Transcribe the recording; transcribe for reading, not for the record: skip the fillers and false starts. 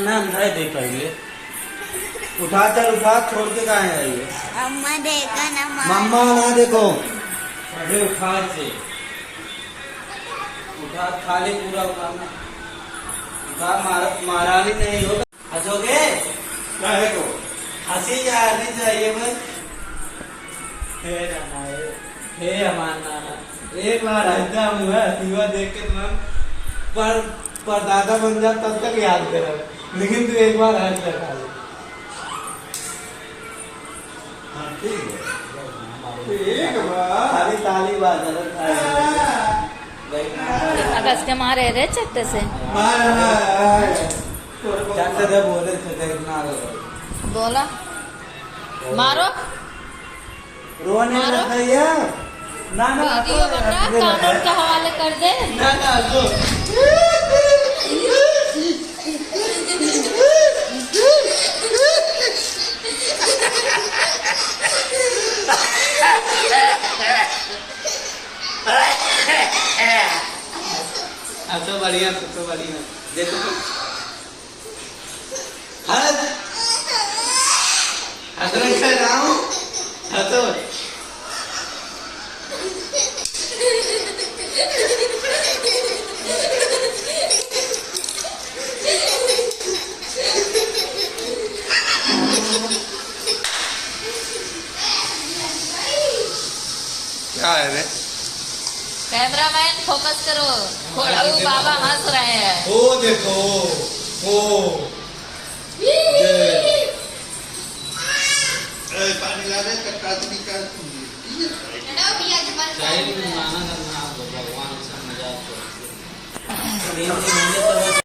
नाम है दे पहले उठा चल उठा, छोड़ के कहाँ है ये? अम्मा देखा ना मम्मा ना देखो, अरे उठा से उठा खाली पूरा उठाना, उठा महारानी नहीं होगा। हंसोगे काहे को हंसी आनी चाहिए बस। हे नाना हे हमारा नाना एक बार हंसा हुआ हसीवा देख के तुम पर दादा बन जा तब तक याद करो, लेकिन तू एक बार हंस लगा ले। ठीक है खाली ताली बात अगस के मारे रे चट्टे से बोले थे बोला मारो रोने लगा या ना ना वीडियो बना कानून के हवाले कर दे। ना ना तो तो बढ़िया देखो तो क्या है रे? कैमरामैन फोकस करो, खोड़ू बाबा हंस रहे हैं। ओ देखो ओ पानी ला दे काटनी का चाहे भी माना करना आप भगवान से मजाक करो